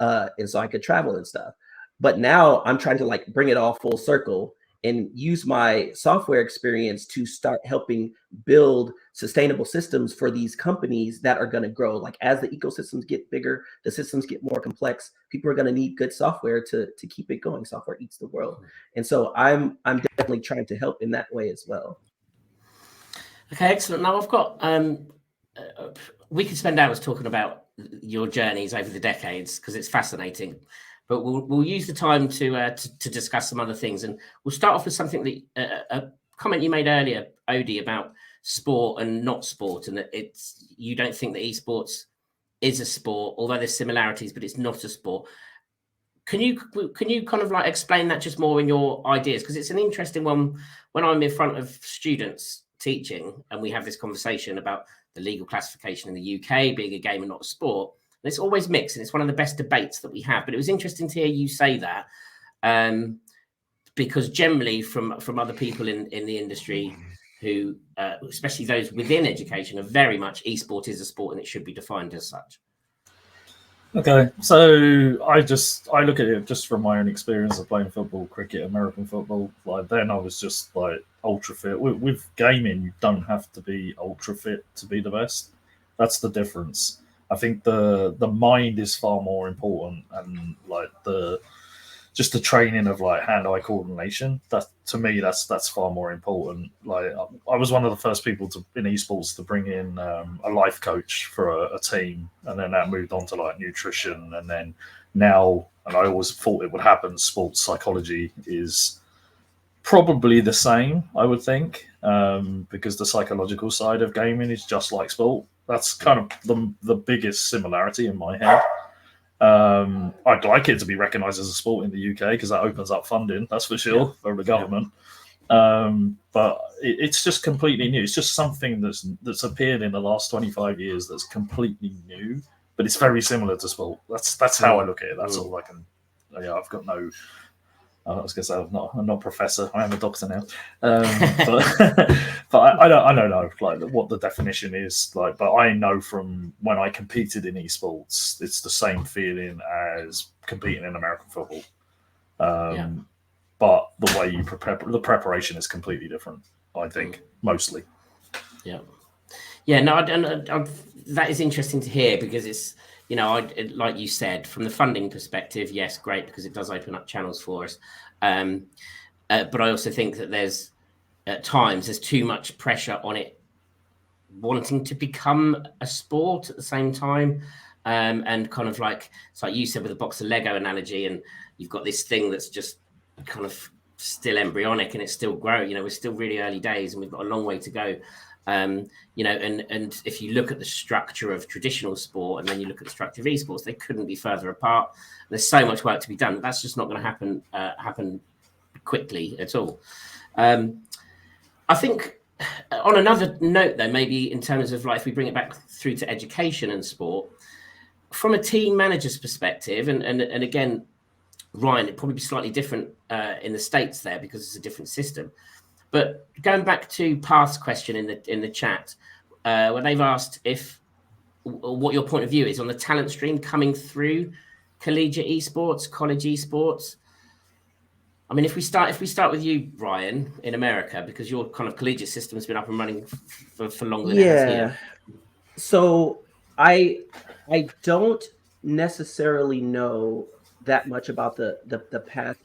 And so I could travel and stuff. But now I'm trying to like bring it all full circle and use my software experience to start helping build sustainable systems for these companies that are going to grow. Like as the ecosystems get bigger, the systems get more complex, people are going to need good software to keep it going. Software eats the world. And so I'm definitely trying to help in that way as well. Okay, excellent. Now I've got we could spend hours talking about your journeys over the decades because it's fascinating. But we'll use the time to discuss some other things, and we'll start off with something that a comment you made earlier, Odie, about sport and not sport, and that you don't think that esports is a sport, although there's similarities, but it's not a sport. Can you kind of like explain that just more in your ideas, because it's an interesting one when I'm in front of students teaching and we have this conversation about the legal classification in the UK being a game and not a sport. And it's always mixed, and it's one of the best debates that we have. But it was interesting to hear you say that, because generally from other people in the industry who, especially those within education, are very much esport is a sport and it should be defined as such. Okay, so I look at it just from my own experience of playing football, cricket, American football. Like then I was just like ultra fit. With gaming, you don't have to be ultra fit to be the best. That's the difference. I think the mind is far more important, and like the training of like hand-eye coordination. That to me, that's far more important. Like I was one of the first people in esports to bring in a life coach for a team, and then that moved on to like nutrition, and then now, and I always thought it would happen. Sports psychology is probably the same, I would think, because the psychological side of gaming is just like sport. That's kind of the biggest similarity in my head. I'd like it to be recognised as a sport in the UK because that opens up funding, that's for sure, for the government. But it's just completely new. It's just something that's appeared in the last 25 years that's completely new, but it's very similar to sport. That's how I look at it. That's all I can. Yeah, I've got no. I was going to say I'm not a professor. I am a doctor now, but I don't know like what the definition is like. But I know from when I competed in esports, it's the same feeling as competing in American football. But the way you prepare, the preparation is completely different. I think mostly. Yeah. No, that is interesting to hear because it's like you said, from the funding perspective, yes, great, because it does open up channels for us. But I also think that there's at times there's too much pressure on it wanting to become a sport at the same time. And kind of like, it's like you said with the box of Lego analogy, and you've got this thing that's just kind of still embryonic and it's still growing. We're still really early days and we've got a long way to go. And if you look at the structure of traditional sport and then you look at the structure of esports, they couldn't be further apart. There's so much work to be done. That's just not going to happen quickly at all. I think on another note, though, maybe in terms of like if we bring it back through to education and sport, from a team manager's perspective, and again, Ryan, it'd probably be slightly different in the States there because it's a different system. But going back to Path's question in the chat, where they've asked what your point of view is on the talent stream coming through collegiate esports, college esports. I mean, if we start with you, Ryan, in America, because your kind of collegiate system has been up and running for longer than it has here. So I don't necessarily know that much about the path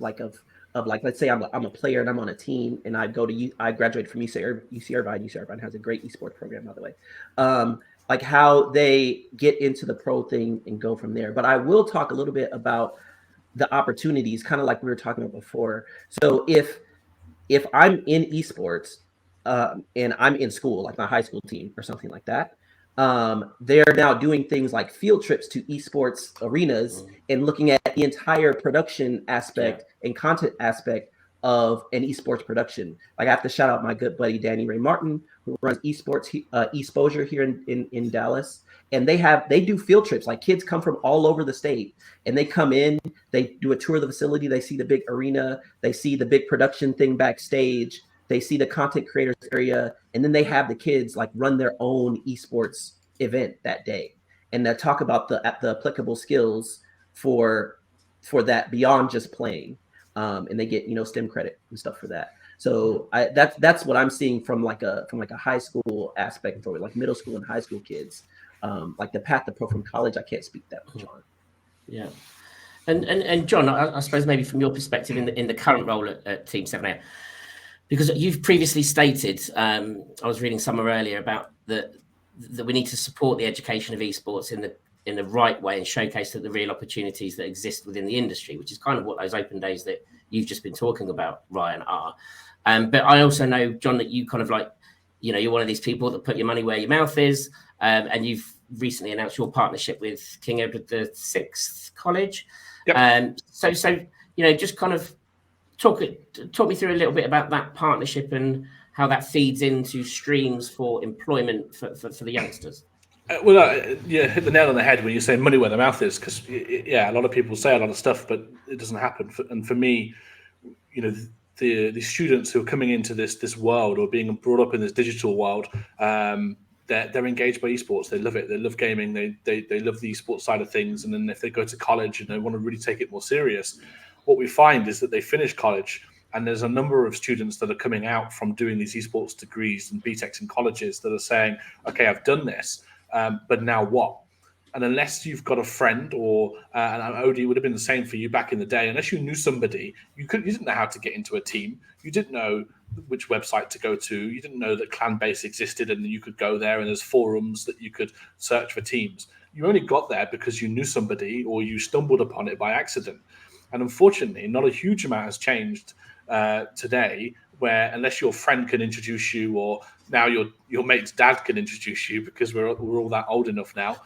of like, let's say I'm a player and I'm on a team and I graduated from UC Irvine. UC Irvine has a great esports program, by the way. Like how they get into the pro thing and go from there. But I will talk a little bit about the opportunities, kind of like we were talking about before. So if I'm in esports and I'm in school, like my high school team or something like that, they're now doing things like field trips to esports arenas and looking at the entire production aspect and content aspect of an esports production. Like I have to shout out my good buddy Danny Ray Martin, who runs esports exposure here in Dallas, and they do field trips. Like kids come from all over the state and they come in, they do a tour of the facility, they see the big arena, they see the big production thing backstage, they see the content creators area, and then they have the kids like run their own esports event that day, and they talk about the applicable skills for that beyond just playing, and they get STEM credit and stuff for that. So that's what I'm seeing from like a high school aspect for like middle school and high school kids. Like the path to pro from college, I can't speak that much on. Yeah. And John, I suppose maybe from your perspective in the current role at Team 7A, because you've previously stated, I was reading somewhere earlier about that we need to support the education of esports in the right way and showcase the real opportunities that exist within the industry, which is kind of what those open days that you've just been talking about, Ryan, are. But I also know, John, that you kind of like, you're one of these people that put your money where your mouth is, and you've recently announced your partnership with King Edward VI College. Yep. So just kind of talk me through a little bit about that partnership and how that feeds into streams for employment for the youngsters. Hit the nail on the head when you say money where the mouth is, because a lot of people say a lot of stuff, but it doesn't happen. And for me, the students who are coming into this world or being brought up in this digital world, they're engaged by esports. They love it. They love gaming. They love the esports side of things. And then if they go to college and they want to really take it more serious, what we find is that they finish college, and there's a number of students that are coming out from doing these esports degrees and BTECs in colleges that are saying, okay, I've done this, but now what? And unless you've got a friend, or and Odie, would have been the same for you back in the day. Unless you knew somebody, you didn't know how to get into a team. You didn't know which website to go to. You didn't know that Clanbase existed and that you could go there and there's forums that you could search for teams. You only got there because you knew somebody or you stumbled upon it by accident. And unfortunately, not a huge amount has changed today, where unless your friend can introduce you, or now your mate's dad can introduce you, because we're all that old enough now.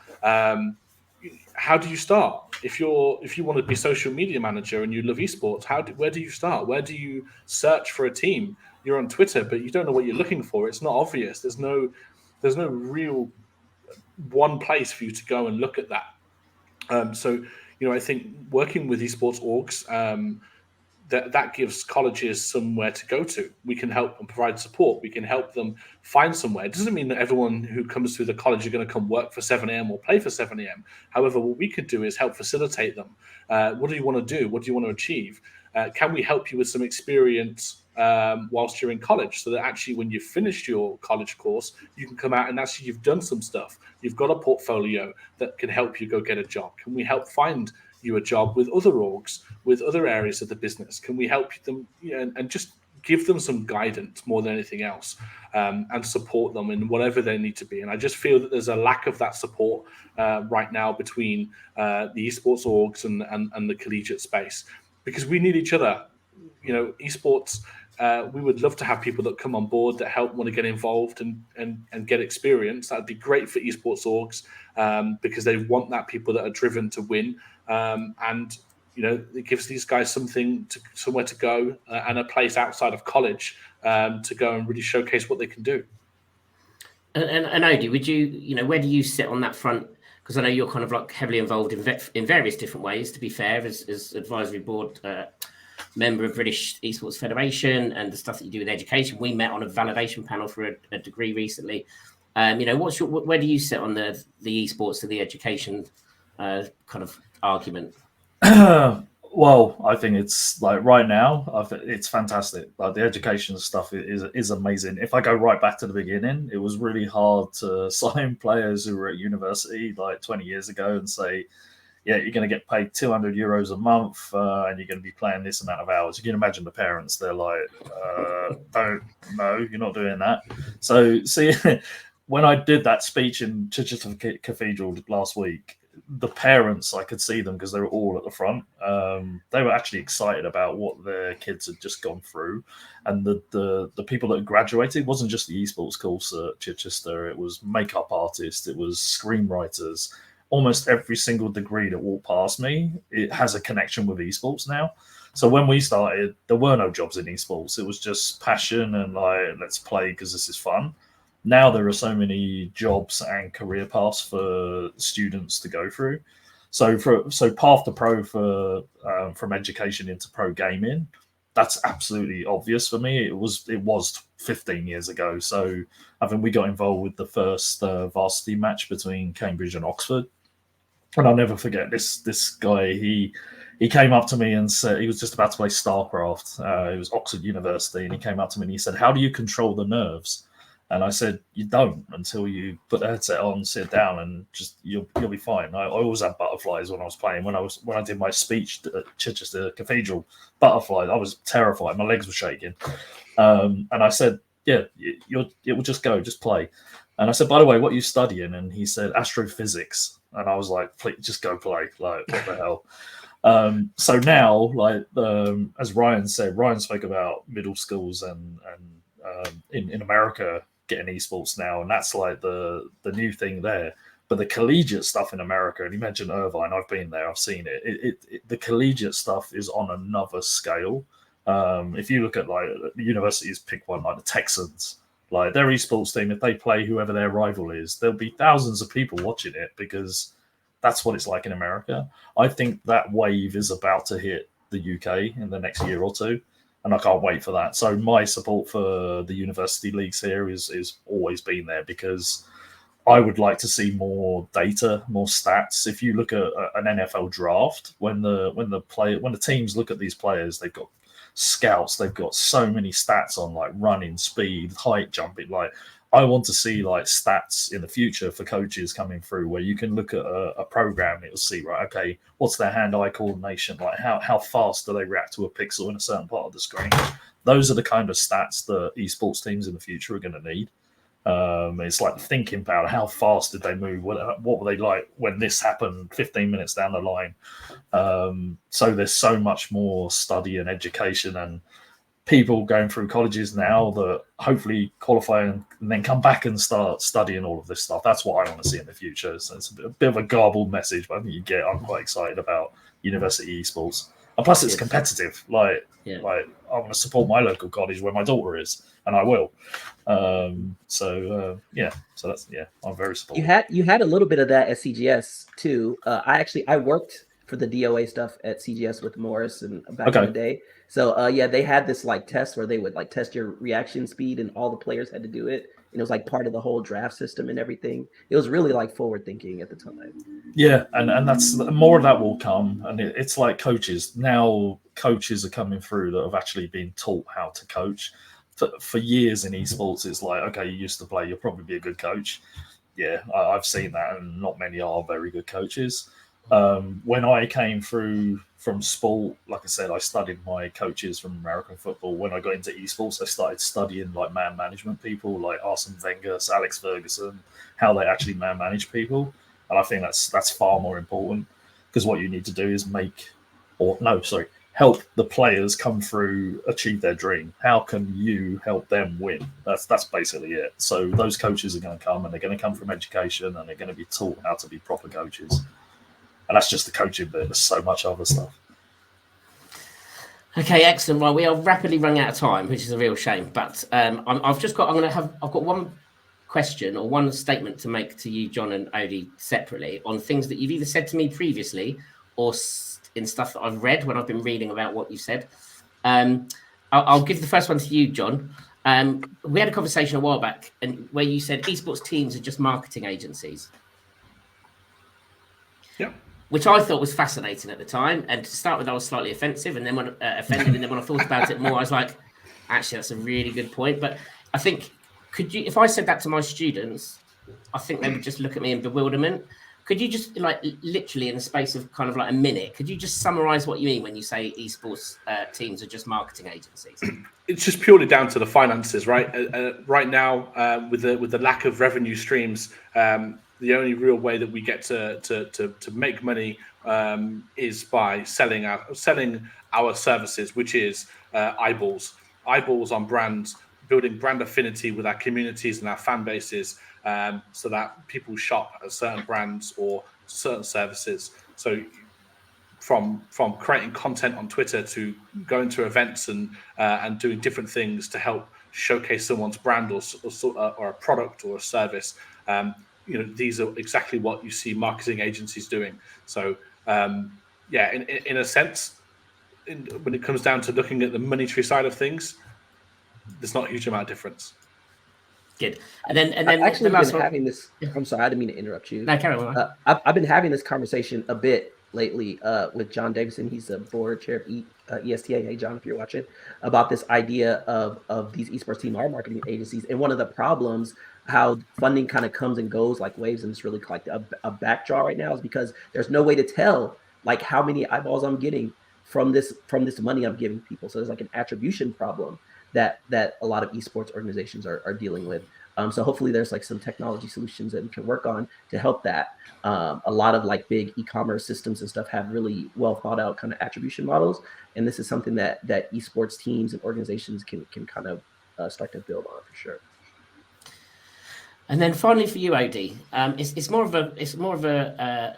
How do you start? If you want to be social media manager and you love esports, where do you start? Where do you search for a team? You're on Twitter, but you don't know what you're looking for. It's not obvious. There's no real one place for you to go and look at that. So I think working with esports orgs, that gives colleges somewhere to go to. We can help and provide support. We can help them find somewhere. It doesn't mean that everyone who comes through the college are going to come work for 7 a.m. or play for 7 a.m. However, what we could do is help facilitate them. What do you want to do? What do you want to achieve? Can we help you with some experience whilst you're in college, so that actually when you've finished your college course, you can come out and actually you've done some stuff. You've got a portfolio that can help you go get a job. Can we help find you a job with other orgs, with other areas of the business? Can we help them and just give them some guidance more than anything else, and support them in whatever they need to be? And I just feel that there's a lack of that support right now between the esports orgs and the collegiate space, because we need each other. Esports, we would love to have people that come on board that want to get involved and get experience. That'd be great for esports orgs, because they want that people that are driven to win. And it gives these guys somewhere to go, and a place outside of college to go and really showcase what they can do. And Odie, would you, where do you sit on that front? Because I know you're kind of like heavily involved in various different ways, to be fair, as advisory board member of British Esports Federation, and the stuff that you do with education. We met on a validation panel for a degree recently. Where do you sit on the esports to the education kind of argument? Well, I think it's like right now, it's fantastic. Like the education stuff is amazing. If I go right back to the beginning, it was really hard to sign players who were at university like 20 years ago and say, yeah, you're going to get paid €200 a month, and you're going to be playing this amount of hours. You can imagine the parents; they're like, no, you're not doing that. So, see, when I did that speech in Chichester Cathedral last week, the parents, I could see them because they were all at the front. They were actually excited about what their kids had just gone through, and the people that had graduated wasn't just the esports course at Chichester. It was makeup artists, it was screenwriters. Almost every single degree that walked past me, it has a connection with esports now. So when we started, there were no jobs in esports. It was just passion and like, let's play because this is fun. Now there are so many jobs and career paths for students to go through. So path to pro from education into pro gaming, that's absolutely obvious for me. It was 15 years ago. So I think we got involved with the first varsity match between Cambridge and Oxford. And I'll never forget this guy. He came up to me and said he was just about to play StarCraft. It was Oxford University, and he came up to me and he said, "How do you control the nerves?" And I said, "You don't until you put the headset on, sit down, and just you'll be fine." I always had butterflies when I was playing. When I did my speech at Chichester Cathedral, butterflies. I was terrified. My legs were shaking. And I said, "Yeah, it will just go, just play." And I said, "By the way, what are you studying?" And he said, "Astrophysics." And I was like, "Please, just go play." Like, what the hell? So now, like as Ryan said, Ryan spoke about middle schools and in America getting esports now, and that's like the new thing there. But the collegiate stuff in America, and you mentioned Irvine, I've been there, I've seen it. The collegiate stuff is on another scale. If you look at like the universities, pick one like the Texans. Like their esports team, if they play whoever their rival is, there'll be thousands of people watching it because that's what it's like in America. I think that wave is about to hit the UK in the next year or two, and I can't wait for that. So my support for the university leagues here is always been there because I would like to see more data, more stats. If you look at an NFL draft, when the teams look at these players, they've got scouts, they've got so many stats on like running, speed, height, jumping. Like, I want to see like stats in the future for coaches coming through where you can look at a program, it'll see, right, okay, what's their hand-eye coordination, like how fast do they react to a pixel in a certain part of the screen. Those are the kind of stats that esports teams in the future are going to need. It's like thinking power. How fast did they move? What were they like when this happened 15 minutes down the line? So there's so much more study and education and people going through colleges now that hopefully qualify and then come back and start studying all of this stuff. That's what I want to see in the future. So it's a bit of a garbled message, but I think I'm quite excited about university esports. And plus, it's competitive. Like I want to support my local college where my daughter is, and I will. So that's I'm very supportive. You had a little bit of that at CGS too. I worked for the DOA stuff at CGS with Morris and back in the day. So they had this like test where they would like test your reaction speed, and all the players had to do it. And it was like part of the whole draft system and everything. It was really like forward thinking at the time. Yeah, and that's more of that will come. And it's like coaches. Now coaches are coming through that have actually been taught how to coach. For years in esports, it's like, okay, you used to play, you'll probably be a good coach. Yeah, I've seen that, and not many are very good coaches. When I came through from sport, like I said, I studied my coaches from American football. When I got into esports, I started studying like man management people, like Arsene Wenger, Alex Ferguson, how they actually man manage people. And I think that's far more important, because what you need to do is help the players come through, achieve their dream. How can you help them win? That's basically it. So those coaches are going to come, and they're going to come from education, and they're going to be taught how to be proper coaches. And that's just the coaching bit. There's so much other stuff. Okay, excellent. Well, we are rapidly running out of time, which is a real shame. But I've got one question or one statement to make to you, John and Odie, separately on things that you've either said to me previously or in stuff that I've read when I've been reading about what you said. I'll give the first one to you, John. We had a conversation a while back where you said esports teams are just marketing agencies. Yeah. Which I thought was fascinating at the time. And to start with, I was slightly offended. And then when I thought about it more, I was like, actually, that's a really good point. But I think, if I said that to my students, I think they would just look at me in bewilderment. Could you just, like, literally in the space of kind of like a minute, could you just summarize what you mean when you say esports teams are just marketing agencies? It's just purely down to the finances, right? Right now, with the lack of revenue streams, the only real way that we get to make money is by selling our services, which is eyeballs on brands, building brand affinity with our communities and our fan bases, so that people shop at certain brands or certain services. So from creating content on Twitter to going to events and doing different things to help showcase someone's brand or a product or a service. These are exactly what you see marketing agencies doing. So, in a sense, when it comes down to looking at the monetary side of things, there's not a huge amount of difference. Good. And then actually been having this. I'm sorry, I didn't mean to interrupt you. No, carry on. I've been having this conversation a bit lately with John Davison. He's the board chair of ESTA. Hey, John, if you're watching, about this idea of these esports team are marketing agencies, and one of the problems, how funding kind of comes and goes like waves, and it's really like a backdraw right now, is because there's no way to tell like how many eyeballs I'm getting from this money I'm giving people. So there's like an attribution problem that a lot of esports organizations are dealing with. So hopefully there's like some technology solutions that we can work on to help that. A lot of like big e-commerce systems and stuff have really well thought out kind of attribution models, and this is something that esports teams and organizations can kind of start to build on for sure. And then finally for you, Odie, it's more of a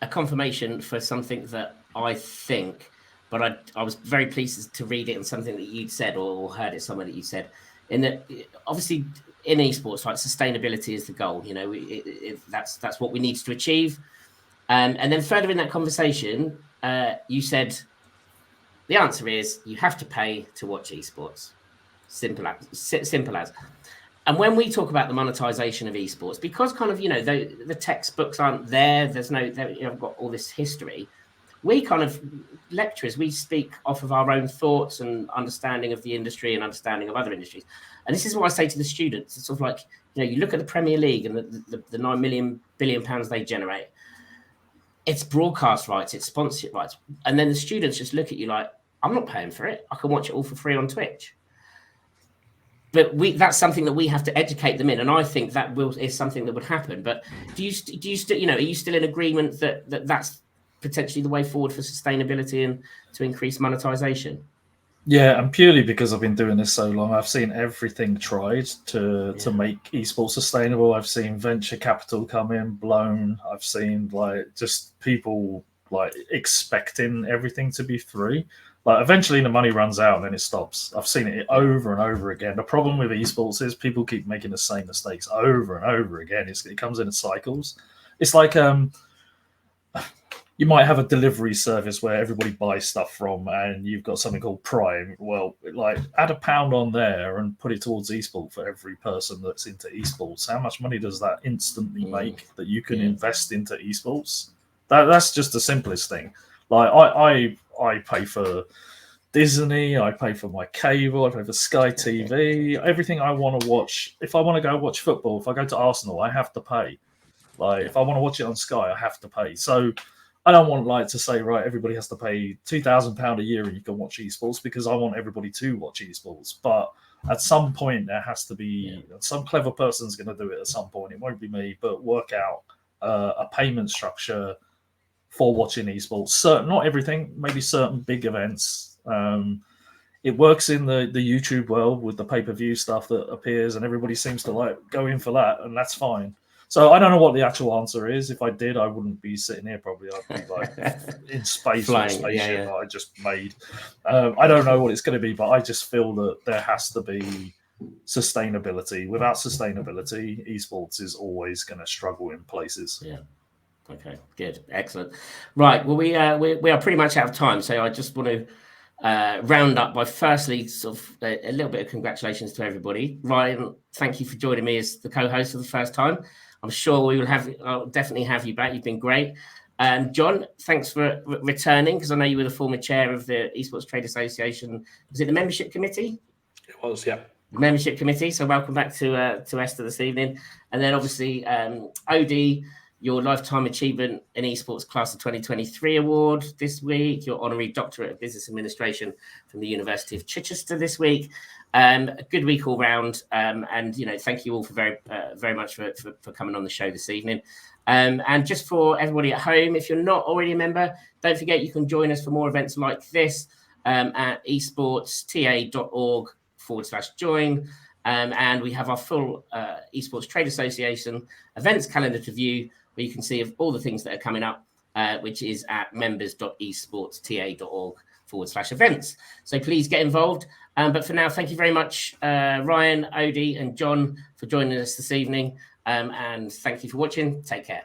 confirmation for something that I think, but I was very pleased to read it in something that you'd said or heard it somewhere that you said, in that obviously in esports, like, sustainability is the goal. That's what we need to achieve. And then further in that conversation, you said the answer is you have to pay to watch esports. Simple as. And when we talk about the monetization of esports, because kind of, the textbooks aren't there, I've got all this history. We kind of lecturers, we speak off of our own thoughts and understanding of the industry and understanding of other industries. And this is what I say to the students. It's sort of like, you look at the Premier League and the 9 billion pounds they generate. It's broadcast rights, it's sponsorship rights. And then the students just look at you like, I'm not paying for it. I can watch it all for free on Twitch. But that's something that we have to educate them in. And I think that is something that would happen. But do you still, are you still in agreement that that's potentially the way forward for sustainability and to increase monetization? Yeah, and purely because I've been doing this so long, I've seen everything tried to make esports sustainable. I've seen venture capital come in, blown. I've seen just people expecting everything to be free. Eventually the money runs out and then it stops. I've seen it over and over again. The problem with esports is people keep making the same mistakes over and over again. It comes in cycles. It's like you might have a delivery service where everybody buys stuff from, and you've got something called Prime. Well, add £1 on there and put it towards esports for every person that's into esports. How much money does that instantly make that you can invest into esports? That's just the simplest thing. I pay for Disney, I pay for my cable, I pay for Sky TV, everything I want to watch. If I want to go watch football, if I go to Arsenal, I have to pay. If I want to watch it on Sky, I have to pay. So I don't want to say, right, everybody has to pay £2,000 a year and you can watch esports, because I want everybody to watch esports. But at some point, there has to be some clever person's going to do it at some point. It won't be me, but work out a payment structure for watching esports. Not everything, maybe certain big events. It works in the YouTube world with the pay-per-view stuff that appears, and everybody seems to go in for that, and that's fine. So I don't know what the actual answer is. If I did, I wouldn't be sitting here probably. I'd be in space or spaceship I just made. I don't know what it's going to be, but I just feel that there has to be sustainability. Without sustainability, esports is always going to struggle in places. Yeah. Okay, good, excellent. Right, well, we are pretty much out of time, so I just want to round up by firstly sort of a little bit of congratulations to everybody. Ryan, thank you for joining me as the co-host for the first time. I'm sure we will I'll definitely have you back. You've been great. John, thanks for returning, because I know you were the former chair of the Esports Trade Association. Was it the membership committee? It was, yeah. Membership committee. So welcome back to ESTA this evening. And then obviously Odie, your Lifetime Achievement in Esports Class of 2023 award this week, your honorary doctorate of business administration from the University of Chichester this week. A good week all round, and thank you all for very much for coming on the show this evening. And just for everybody at home, if you're not already a member, don't forget you can join us for more events like this at esportsta.org/join. And we have our full Esports Trade Association events calendar to view, where you can see all the things that are coming up, which is at members.esportsta.org/events. So please get involved. But for now, thank you very much, Ryan, Odie, and John, for joining us this evening. And thank you for watching. Take care.